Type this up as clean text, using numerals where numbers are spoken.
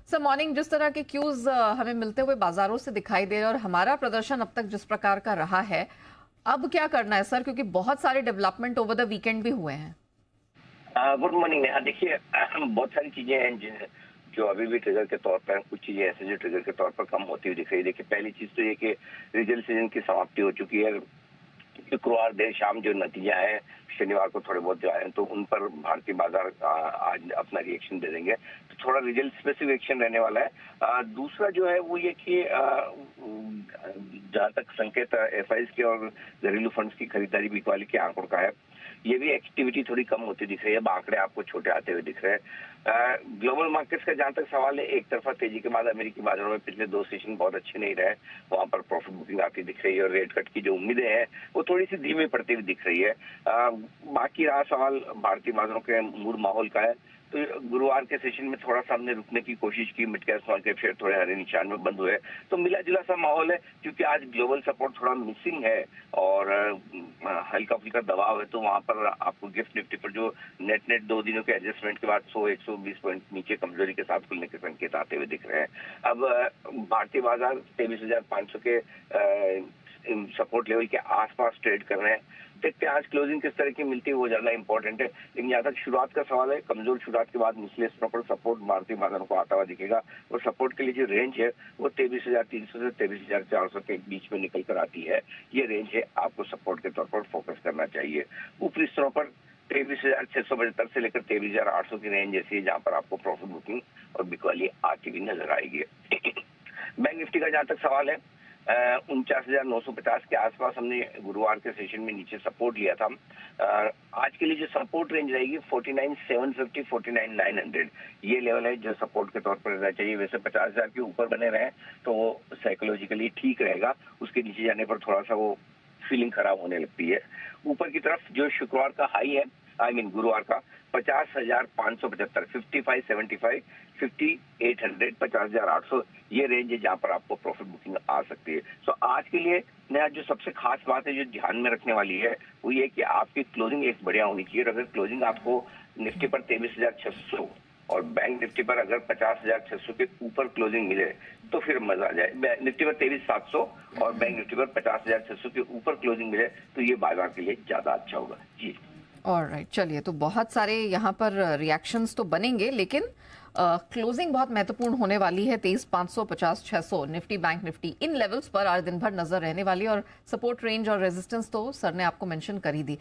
Sir morning जिस तरह के क्यूज हमें मिलते हुए बाजारों से दिखाई दे रहे हैं और हमारा प्रदर्शन अब तक जिस प्रकार का रहा है, अब क्या करना है सर, क्योंकि बहुत सारे डेवलपमेंट ओवर द वीकेंड भी हुए हैं। Good morning Neha. देखिए, बहुत सारी चीजें हैं जो अभी भी ट्रिगर के तौर पर हैं। कुछ चीजें ऐसे जो ट्रिगर के तौर पर कम होती हुई दिख रही है। देखिए, पहली चीज तो ये कि रिजल्ट सीजन की समाप्ति हो चुकी है। शुक्रवार देर शाम जो नतीजा है, शनिवार को थोड़े बहुत जो आए हैं, तो उन पर भारतीय बाजार आज अपना रिएक्शन दे देंगे। तो थोड़ा रिजल्ट स्पेसिफिक एक्शन रहने वाला है। दूसरा जो है वो ये कि जहां तक संकेत एफआईज के और घरेलू फंड्स की खरीदारी बिकवाली के आंकड़ों का है, ये भी एक्टिविटी थोड़ी कम होती दिख रही है। आंकड़े आपको छोटे आते हुए दिख रहे हैं। ग्लोबल मार्केट्स का जहां तक सवाल है, एक तरफा तेजी के बाद अमेरिकी बाजारों में पिछले 2 सेशन बहुत अच्छे नहीं रहे। वहां पर प्रॉफिट बुकिंग आती दिख रही है और रेट कट की जो उम्मीदें हैं वो थोड़ी सी धीमी पड़ती हुई दिख रही है। बाकी रहा सवाल भारतीय बाजारों के मूड माहौल का है, तो गुरुवार के सेशन में थोड़ा सा हमने रुकने की कोशिश की। Mid cap small cap share थोड़े हरे निशान में बंद हुए, तो मिला जुला सा माहौल है। क्योंकि आज ग्लोबल सपोर्ट थोड़ा मिसिंग है और हल्का फुल्का दबाव है, तो वहां पर आपको गिफ्ट निफ्टी पर जो नेट 2 दिनों के एडजस्टमेंट के बाद 100-120 पॉइंट नीचे कमजोरी के साथ खुलने के संकेत आते हुए दिख रहे हैं। अब भारतीय बाजार 23,500 के सपोर्ट लेवल के आसपास ट्रेड कर रहे हैं। देखते हैं आज क्लोजिंग किस तरह की मिलती है, वो ज्यादा इंपॉर्टेंट है। लेकिन जहां तक शुरुआत का सवाल है, कमजोर शुरुआत के बाद निचले स्तरों पर सपोर्ट भारतीय बाजारों को आता हुआ दिखेगा। और सपोर्ट के लिए जो रेंज है वो 23,300 से 23,400 के बीच में निकल कर आती है। ये रेंज है, आपको सपोर्ट के तौर पर फोकस करना चाहिए। ऊपरी स्तरों पर 23,675 से लेकर 23,800 की रेंज ऐसी है जहां पर आपको प्रॉफिट बुकिंग और बिकवाली आती हुई नजर आएगी। बैंक निफ्टी का जहां तक सवाल है, 49,950 के आसपास हमने गुरुवार के सेशन में नीचे सपोर्ट लिया था। आज के लिए जो सपोर्ट रेंज रहेगी 49,750, 49,900, ये लेवल है जो सपोर्ट के तौर पर रहना चाहिए। वैसे 50,000 के ऊपर बने रहे तो वो साइकोलॉजिकली ठीक रहेगा। उसके नीचे जाने पर थोड़ा सा वो फीलिंग खराब होने लगती है। ऊपर की तरफ जो शुक्रवार का हाई है, गुरुवार का 50,575, 5575, 5800, 50,800, ये रेंज है जहां पर आपको प्रॉफिट बुकिंग आ सकती है। सो आज के लिए नया जो सबसे खास बात है जो ध्यान में रखने वाली है, वो ये कि आपकी क्लोजिंग एक बढ़िया होनी चाहिए। अगर क्लोजिंग आपको निफ्टी पर 23,600 और बैंक निफ्टी पर अगर 50,600 के ऊपर क्लोजिंग मिले तो फिर मजा आ जाए। निफ्टी पर 23,700 और बैंक निफ्टी पर 50,600 के ऊपर क्लोजिंग मिले तो ये बाजार के लिए ज्यादा अच्छा होगा जी। ऑलराइट, चलिए, तो बहुत सारे यहाँ पर रिएक्शंस तो बनेंगे, लेकिन क्लोजिंग बहुत महत्वपूर्ण होने वाली है। 23,500, 50,600 निफ्टी, बैंक निफ्टी, इन लेवल्स पर आज दिन भर नजर रहने वाली, और सपोर्ट रेंज और रेजिस्टेंस तो सर ने आपको मेंशन कर ही दी।